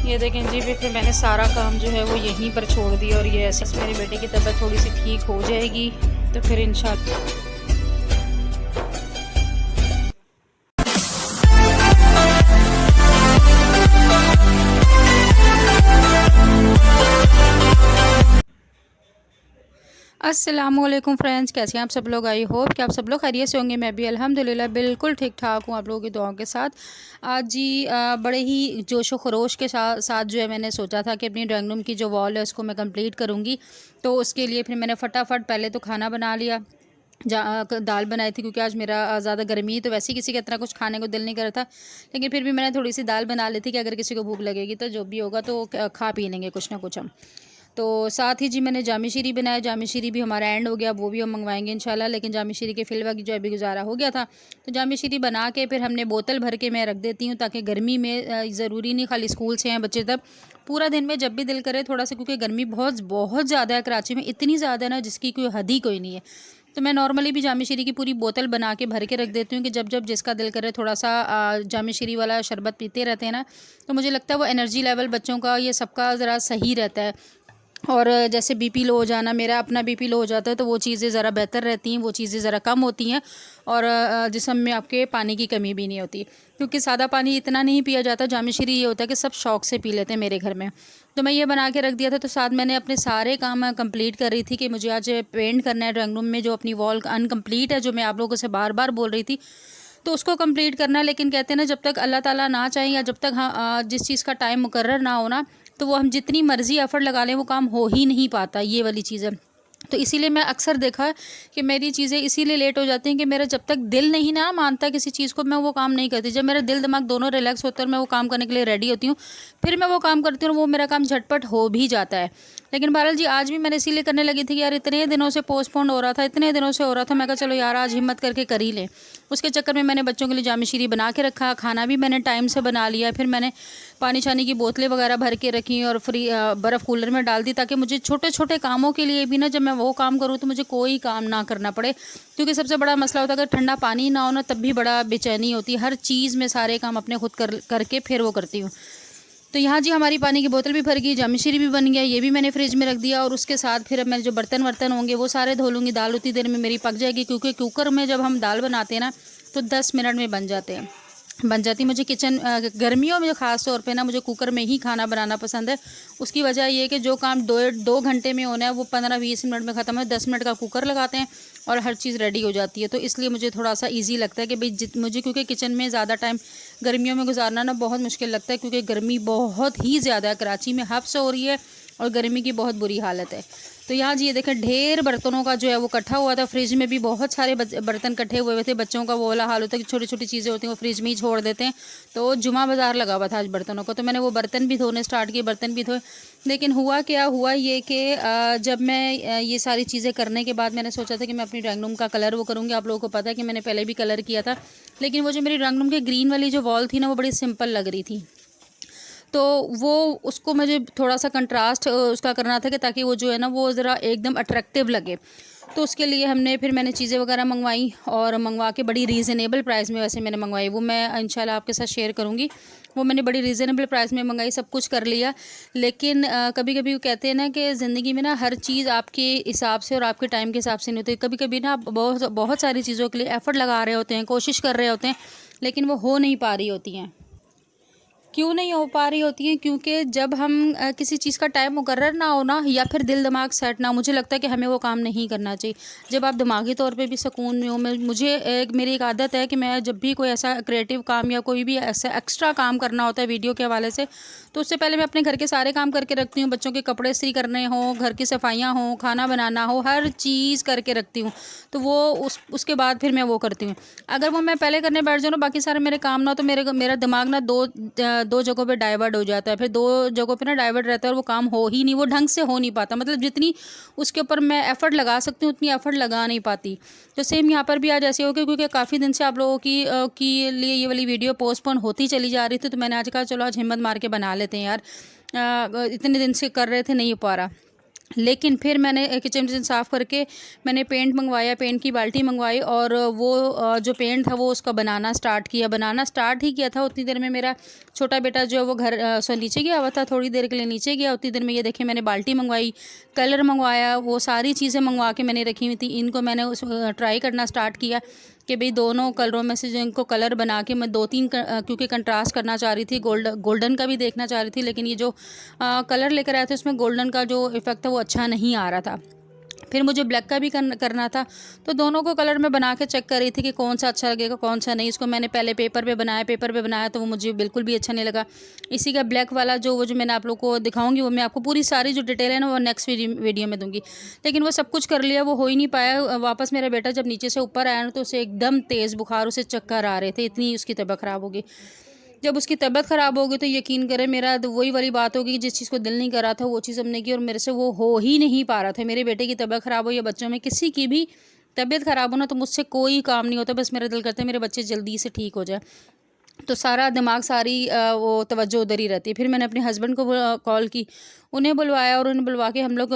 ये देखें जी, फिर मैंने सारा काम जो है वो यहीं पर छोड़ दिया और ये ऐसे मेरी बेटी की तबीयत थोड़ी सी ठीक हो जाएगी तो फिर इंशाल्लाह। अस्सलामुअलैकुम फ्रेंड्स, कैसे हैं आप सब लोग। आई होप कि आप सब लोग खैरियत से होंगे। मैं भी अल्हम्दुलिल्लाह बिल्कुल ठीक ठाक हूँ आप लोगों की दुआओं के साथ। आज जी बड़े ही जोश व खरोश के साथ जो है मैंने सोचा था कि अपनी ड्राइंग रूम की जो वॉल है उसको मैं कंप्लीट करूँगी। तो उसके लिए फिर मैंने फटाफट पहले तो खाना बना लिया। दाल बनाई थी क्योंकि आज मेरा ज़्यादा गर्मी है तो वैसे ही किसी का इतना कुछ खाने को दिल नहीं कर रहा था, लेकिन फिर भी मैंने थोड़ी सी दाल बना ली थी कि अगर किसी को भूख लगेगी तो जो भी होगा तो खा पी लेंगे कुछ ना कुछ हम। तो साथ ही जी मैंने जामी शीरी बनाया। जामी शीरी भी हमारा एंड हो गया, वो भी हम मंगवाएंगे इंशाल्लाह, लेकिन जामी शीरी के फिलवा की जो अभी गुजारा हो गया था। तो जामी शीरी बना के फिर हमने बोतल भर के मैं रख देती हूँ ताकि गर्मी में ज़रूरी नहीं खाली स्कूल से हैं बच्चे तब पूरा दिन में जब भी दिल करे थोड़ा सा, क्योंकि गर्मी बहुत बहुत ज़्यादा है कराची में, इतनी ज़्यादा है ना जिसकी कोई हद ही कोई नहीं है। तो मैं नॉर्मली भी जामी शीरी की पूरी बोतल बना के भर के रख देती हूँ कि जब जब जिसका दिल करे थोड़ा सा जामी शीरी वाला शरबत पीते रहते हैं ना, तो मुझे लगता है वो एनर्जी लेवल बच्चों का ये सबका ज़रा सही रहता है। और जैसे बीपी लो हो जाना, मेरा अपना बीपी लो हो जाता है तो वो चीज़ें ज़रा बेहतर रहती हैं, वो चीज़ें ज़रा कम होती हैं और जिस्म में आपके पानी की कमी भी नहीं होती, क्योंकि सादा पानी इतना नहीं पिया जाता। जामी शीरी ये होता है कि सब शौक़ से पी लेते हैं मेरे घर में। तो मैं ये बना के रख दिया था। तो साथ मैंने अपने सारे काम कंप्लीट कर रही थी कि मुझे आज पेंट करना है ड्राइंग रूम में, जो अपनी वॉल अनकम्प्लीट है, जो मैं आप लोगों से बार बार बोल रही थी, तो उसको कंप्लीट करना है। लेकिन कहते हैं ना, जब तक अल्लाह ताला ना चाहे या जब तक जिस चीज़ का टाइम मुकर्रर ना हो ना, तो वो हम जितनी मर्ज़ी एफ़र्ट लगा लें वो काम हो ही नहीं पाता, ये वाली चीज़ है। तो इसीलिए मैं अक्सर देखा है कि मेरी चीज़ें इसीलिए लेट हो जाती हैं कि मेरा जब तक दिल नहीं ना मानता किसी चीज़ को, मैं वो काम नहीं करती। जब मेरा दिल दिमाग दोनों रिलैक्स होता है और मैं वो काम करने के लिए रेडी होती हूँ, फिर मैं वो काम करती हूँ और वो मेरा काम झटपट हो भी जाता है। लेकिन बहरहाल जी, आज भी मैंने इसीलिए करने लगी थी कि यार इतने दिनों से पोस्टपोन हो रहा था, इतने दिनों से हो रहा था, मैं कहा चलो यार आज हिम्मत करके कर ही लें। उसके चक्कर में मैंने बच्चों के लिए जामी शीरी बना के रखा, खाना भी मैंने टाइम से बना लिया। फिर मैंने पानी शानी की बोतलें वगैरह भर के रखी और बर्फ़ कूलर में डाल दी, ताकि मुझे छोटे छोटे कामों के लिए भी ना, जब मैं वो काम करूँ तो मुझे कोई काम ना करना पड़े। क्योंकि सबसे बड़ा मसला होता है अगर ठंडा पानी ना हो ना, तब भी बड़ा बेचैनी होती है। हर चीज़ में सारे काम अपने खुद करके फिर वो करती हूँ। तो यहाँ जी हमारी पानी की बोतल भी भर गई, जामी शीरी भी बन गया, ये भी मैंने फ्रिज में रख दिया। और उसके साथ फिर अब मैं जो बर्तन वर्तन होंगे वो सारे धो लूँगी। दाल उतनी देर में मेरी पक जाएगी, क्योंकि कुकर में जब हम दाल बनाते हैं ना तो 10 मिनट में बन जाती। मुझे किचन गर्मियों में ख़ास तौर पे ना मुझे कुकर में ही खाना बनाना पसंद है। उसकी वजह ये है कि जो काम दो घंटे में होना है वो 15-20 मिनट में ख़त्म है। 10 मिनट का कुकर लगाते हैं और हर चीज़ रेडी हो जाती है। तो इसलिए मुझे थोड़ा सा ईजी लगता है कि भाई मुझे, क्योंकि किचन में ज़्यादा टाइम गर्मियों में गुजारना ना बहुत मुश्किल लगता है, क्योंकि गर्मी बहुत ही ज़्यादा है। कराची में हफ्स हो रही है और गर्मी की बहुत बुरी हालत है। तो यहाँ जी ये देखें, ढेर बर्तनों का जो है वो इकट्ठा हुआ था। फ्रिज में भी बहुत सारे बर्तन इकट्ठे हुए थे। बच्चों का वो वाला हाल होता है कि छोटी छोटी चीज़ें होती हैं वो फ्रिज में ही छोड़ देते हैं। तो जुमा बाज़ार लगा हुआ था आज बर्तनों को, तो मैंने वो बर्तन भी धोने स्टार्ट किए, बर्तन भी धोए। लेकिन हुआ ये कि जब मैं ये सारी चीज़ें करने के बाद मैंने सोचा था कि मैं अपनी ड्राइंग रूम का कलर वो करूँगी। आप लोगों को पता है कि मैंने पहले भी कलर किया था, लेकिन वो जो मेरी ड्राइंग रूम के ग्रीन वाली जो वॉल थी ना, वो बड़ी सिंपल लग रही थी। तो वो उसको मुझे थोड़ा सा कंट्रास्ट उसका करना था कि ताकि वो जो है ना वो ज़रा एकदम अट्रैक्टिव लगे। तो उसके लिए फिर मैंने चीज़ें वगैरह मंगवाई और मंगवा के बड़ी रीज़नेबल प्राइस में वैसे मैंने मंगवाई, वो मैं इंशाल्लाह आपके साथ शेयर करूँगी। वो मैंने बड़ी रीज़नेबल प्राइस में मंगाई, सब कुछ कर लिया। लेकिन कभी कभी वो कहते हैं ना कि ज़िंदगी में ना हर चीज़ आपके हिसाब से और आपके टाइम के हिसाब से नहीं होती। कभी कभी ना आप बहुत बहुत सारी चीज़ों के लिए एफ़र्ट लगा रहे होते हैं, कोशिश कर रहे होते हैं, लेकिन वो हो नहीं पा रही होती हैं। क्यों नहीं हो पा रही होती हैं? क्योंकि जब हम किसी चीज़ का टाइम मुकर्रर ना हो ना, या फिर दिल दिमाग सेट ना हो, मुझे लगता है कि हमें वो काम नहीं करना चाहिए। जब आप दिमागी तौर पे भी सुकून में हो, मेरी एक आदत है कि मैं जब भी कोई ऐसा क्रिएटिव काम या कोई भी ऐसा एक्स्ट्रा काम करना होता है वीडियो के हवाले से, तो उससे पहले मैं अपने घर के सारे काम करके रखती हूँ। बच्चों के कपड़े इस्त्री करने हों, घर की सफाइयाँ हों, खाना बनाना हो, हर चीज़ करके रखती हूँ। तो वो उसके बाद फिर मैं वो करती हूँ। अगर वो मैं पहले करने बैठ जाऊँ ना, बाकी सारे मेरे काम ना, तो मेरा दिमाग ना दो जगहों पे डाइवर्ट हो जाता है। फिर दो जगहों पे ना डाइवर्ट रहता है और वो काम हो ही नहीं, वो ढंग से हो नहीं पाता। मतलब जितनी उसके ऊपर मैं एफ़र्ट लगा सकती हूँ उतनी एफ़र्ट लगा नहीं पाती। तो सेम यहाँ पर भी आज ऐसे हो गया, क्योंकि काफ़ी दिन से आप लोगों की लिए ये वाली वीडियो पोस्टपोन होती चली जा रही थी। तो मैंने आज कहा चलो आज हिम्मत मार के बना लेते हैं यार, इतने दिन से कर रहे थे, नहीं हो पा रहा। लेकिन फिर मैंने किचन साफ़ करके मैंने पेंट मंगवाया, पेंट की बाल्टी मंगवाई और वो जो पेंट था वो उसका बनाना स्टार्ट किया। बनाना स्टार्ट ही किया था, उतनी देर में मेरा छोटा बेटा जो है वो घर नीचे गया हुआ था, थोड़ी देर के लिए नीचे गया। उतनी देर में ये देखिए मैंने बाल्टी मंगवाई, कलर मंगवाया, वो सारी चीज़ें मंगवा के मैंने रखी हुई थी। इनको मैंने ट्राई करना स्टार्ट किया कि भाई दोनों कलरों में से जो इनको कलर बना के मैं 2-3 क्योंकि कंट्रास्ट करना चाह रही थी, गोल्डन का भी देखना चाह रही थी, लेकिन ये जो कलर लेकर आए थे उसमें गोल्डन का जो इफ़ेक्ट था वो अच्छा नहीं आ रहा था। फिर मुझे ब्लैक का भी करना था, तो दोनों को कलर मैं बना के चेक कर रही थी कि कौन सा अच्छा लगेगा कौन सा नहीं। इसको मैंने पहले पेपर पे बनाया तो वो मुझे बिल्कुल भी अच्छा नहीं लगा। इसी का ब्लैक वाला जो मैंने आप लोग को दिखाऊंगी, वो मैं आपको पूरी सारी जो डिटेल है ना वो नेक्स्ट वीडियो में दूंगी। लेकिन वो सब कुछ कर लिया, वो हो ही नहीं पाया। वापस मेरा बेटा जब नीचे से ऊपर आया ना तो उसे एकदम तेज़ बुखार, उसे चक्कर आ रहे थे, इतनी उसकी तबीयत ख़राब हो गई। जब उसकी तबीयत ख़राब हो गई तो यकीन करें मेरा तो वही वाली बात होगी कि जिस चीज़ को दिल नहीं कर रहा था वो चीज़ हमने की और मेरे से वो हो ही नहीं पा रहा था। मेरे बेटे की तबीयत ख़राब हो या बच्चों में किसी की भी तबीयत ख़राब हो ना, तो मुझसे कोई काम नहीं होता, बस मेरा दिल करता है मेरे बच्चे जल्दी से ठीक हो जाए। तो सारा दिमाग, सारी वो तवज्जो उधर ही रहती है। फिर मैंने अपने हस्बैंड को कॉल की, उन्हें बुलवाया और उन्हें बुलवा के हम लोग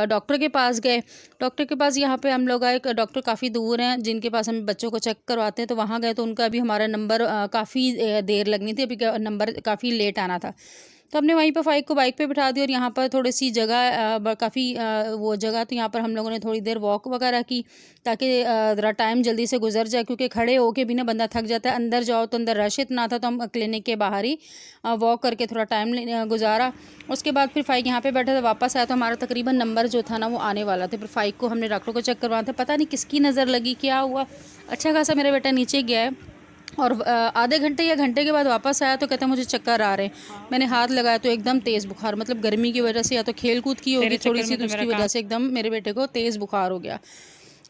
डॉक्टर के पास गए। डॉक्टर के पास यहाँ पे हम लोग आए, डॉक्टर काफ़ी दूर हैं जिनके पास हम बच्चों को चेक करवाते हैं, तो वहाँ गए तो उनका अभी हमारा नंबर काफ़ी देर लगनी थी, अभी नंबर काफ़ी लेट आना था। तो हमने वहीं पे फ़ाइक को बाइक पे बिठा दिया और यहाँ पर थोड़ी सी जगह काफ़ी वो जगह, तो यहाँ पर हम लोगों ने थोड़ी देर वॉक वगैरह की ताकि ज़रा टाइम जल्दी से गुजर जाए, क्योंकि खड़े होके भी ना बंदा थक जाता है। अंदर जाओ तो अंदर रश इतना था, तो हम क्लिनिक के बाहर ही वॉक करके थोड़ा टाइम गुजारा। उसके बाद फिर फ़ाइक यहाँ पे बैठा था, वापस आया तो हमारा तकरीबन नंबर जो था ना वो आने वाला था। फिर फ़ाइक को हमने डॉक्टर को चेक करवाना था, पता नहीं किसकी नज़र लगी, क्या हुआ, अच्छा खासा मेरा बेटा नीचे गया है और आधे घंटे या घंटे के बाद वापस आया तो कहता मुझे चक्कर आ रहे हैं। मैंने हाथ लगाया तो एकदम तेज़ बुखार, मतलब गर्मी की वजह से या तो खेल कूद की होगी थोड़ी सी, तो उसकी वजह से एकदम मेरे बेटे को तेज़ बुखार हो गया।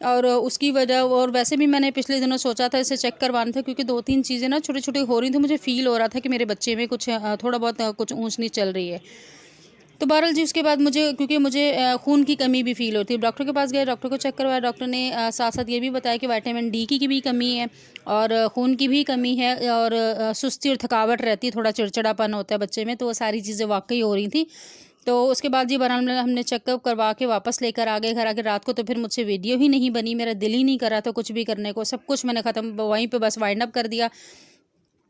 और उसकी वजह, और वैसे भी मैंने पिछले दिनों सोचा था इसे चेक करवाना था, क्योंकि 2-3 चीज़ें ना छोटी छोटी हो रही थी, मुझे फ़ील हो रहा था कि मेरे बच्चे में कुछ थोड़ा बहुत कुछ ऊँच नीच चल रही है। तो बहरहाल जी उसके बाद मुझे, क्योंकि मुझे खून की कमी भी फ़ील होती है, डॉक्टर के पास गए, डॉक्टर को चेक करवाया। डॉक्टर ने साथ साथ ये भी बताया कि विटामिन डी की भी कमी है और खून की भी कमी है और सुस्ती और थकावट रहती है, थोड़ा चिड़चिड़ापन होता है बच्चे में, तो वो सारी चीज़ें वाकई हो रही थी। तो उसके बाद जी बहरहाल हमने चेकअप करवा के वापस लेकर आ गए घर आके। रात को तो फिर मुझसे वीडियो ही नहीं बनी, मेरा दिल ही नहीं कर रहा था कुछ भी करने को, सब कुछ मैंने ख़त्म वहीं पे बस वाइंड अप कर दिया।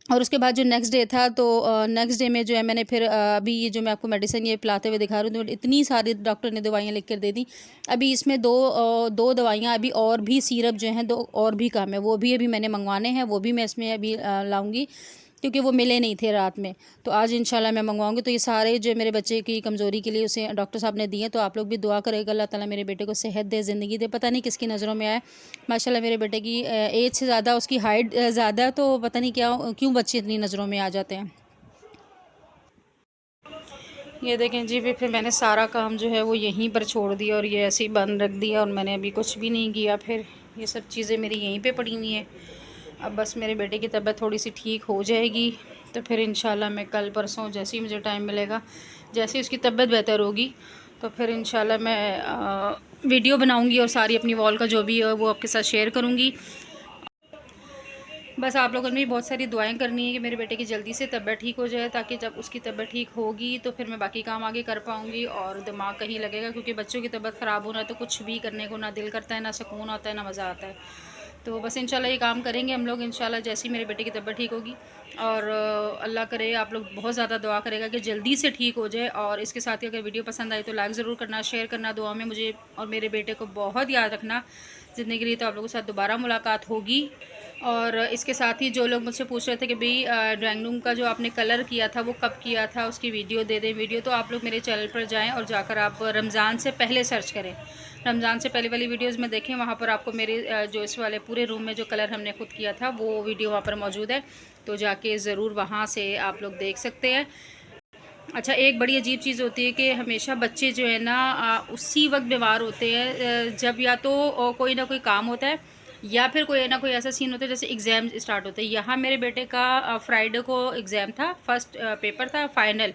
और उसके बाद जो नेक्स्ट डे था, तो नेक्स्ट डे में जो है मैंने फिर अभी ये जो मैं आपको मेडिसिन ये पिलाते हुए दिखा रही हूँ, तो इतनी सारी डॉक्टर ने दवाइयाँ लिख कर दे दी। अभी इसमें दो दवाइयाँ अभी और भी सिरप जो हैं 2 और भी कम है, वो भी अभी मैंने मंगवाने हैं, वो भी मैं इसमें अभी लाऊंगी, क्योंकि वो मिले नहीं थे रात में। तो आज इंशाल्लाह मैं मंगवाऊंगी। तो ये सारे जो मेरे बच्चे की कमज़ोरी के लिए उसे डॉक्टर साहब ने दिए, तो आप लोग भी दुआ करेगा अल्लाह ताला मेरे बेटे को सेहत दे, ज़िंदगी दे। पता नहीं किसकी नज़रों में आए, माशाल्लाह मेरे बेटे की एज से ज़्यादा उसकी हाइट ज़्यादा है, तो पता नहीं क्या क्यों बच्चे इतनी नज़रों में आ जाते हैं। ये देखें जी, फिर मैंने सारा काम जो है वो यहीं पर छोड़ दिया और ये ऐसे ही बंद रख दिया और मैंने अभी कुछ भी नहीं किया। फिर ये सब चीज़ें मेरी यहीं पे पड़ी हुई हैं। अब बस मेरे बेटे की तबीयत थोड़ी सी ठीक हो जाएगी तो फिर इंशाल्लाह मैं कल परसों जैसे ही मुझे टाइम मिलेगा, जैसे ही उसकी तबीयत बेहतर होगी, तो फिर इंशाल्लाह मैं वीडियो बनाऊँगी और सारी अपनी वॉल का जो भी है वो आपके साथ शेयर करूँगी। बस आप लोगों ने भी बहुत सारी दुआएं करनी है कि मेरे बेटे की जल्दी से तबीयत ठीक हो जाए, ताकि जब उसकी तबीयत ठीक होगी तो फिर मैं बाकी काम आगे कर पाऊँगी और दिमाग कहीं लगेगा, क्योंकि बच्चों की तबीयत ख़राब होना तो कुछ भी करने को ना दिल करता है, ना सुकून आता है, ना मज़ा आता है। तो बस इंशाल्लाह ये काम करेंगे हम लोग इंशाल्लाह, जैसे ही मेरे बेटे की तबीयत ठीक होगी। और अल्लाह करे आप लोग बहुत ज़्यादा दुआ करेगा कि जल्दी से ठीक हो जाए। और इसके साथ ही अगर वीडियो पसंद आई तो लाइक ज़रूर करना, शेयर करना, दुआ में मुझे और मेरे बेटे को बहुत याद रखना ज़िंदगी के लिए। तो आप लोगों के साथ दोबारा मुलाकात होगी। और इसके साथ ही जो लोग मुझसे पूछ रहे थे कि भाई ड्राइंग रूम का जो आपने कलर किया था वो कब किया था, उसकी वीडियो दे दें वीडियो, तो आप लोग मेरे चैनल पर जाएं और जाकर आप रमज़ान से पहले सर्च करें, रमज़ान से पहले वाली वीडियोस में देखें। वहाँ पर आपको मेरे जो इस वाले पूरे रूम में जो कलर हमने खुद किया था वो वीडियो वहाँ पर मौजूद है, तो जाके ज़रूर वहाँ से आप लोग देख सकते हैं। अच्छा, एक बड़ी अजीब चीज़ होती है कि हमेशा बच्चे जो है ना उसी वक्त बीमार होते हैं जब या तो कोई ना कोई काम होता है या फिर कोई ना कोई ऐसा सीन होता है जैसे एग्ज़ाम स्टार्ट होते हैं। यहाँ मेरे बेटे का फ्राइडे को एग्ज़ाम था, फर्स्ट पेपर था फाइनल,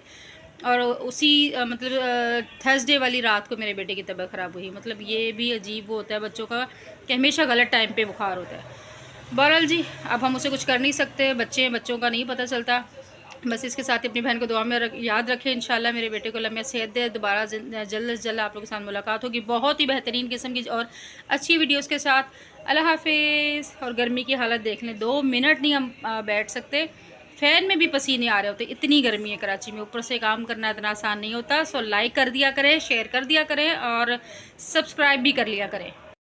और उसी मतलब थर्सडे वाली रात को मेरे बेटे की तबीयत ख़राब हुई। मतलब ये भी अजीब वो होता है बच्चों का कि हमेशा गलत टाइम पे बुखार होता है। बहरहाल जी, अब हम उसे कुछ कर नहीं सकते, बच्चे हैं, बच्चों का नहीं पता चलता। बस इसके साथ ही अपनी बहन को दुआ में याद रखें। इंशाल्लाह मेरे बेटे को लम्बी सेहत दे, दोबारा जल्द से जल्द आप लोगों के साथ मुलाकात होगी बहुत ही बेहतरीन किस्म की और अच्छी वीडियोस के साथ। अल्लाह हाफिज़। और गर्मी की हालत देख लें, 2 मिनट नहीं हम बैठ सकते, फ़ैन में भी पसीने आ रहे होते, इतनी गर्मी है कराची में। ऊपर से काम करना इतना आसान नहीं होता। सो लाइक कर दिया करें, शेयर कर दिया करें और सब्सक्राइब भी कर लिया करें।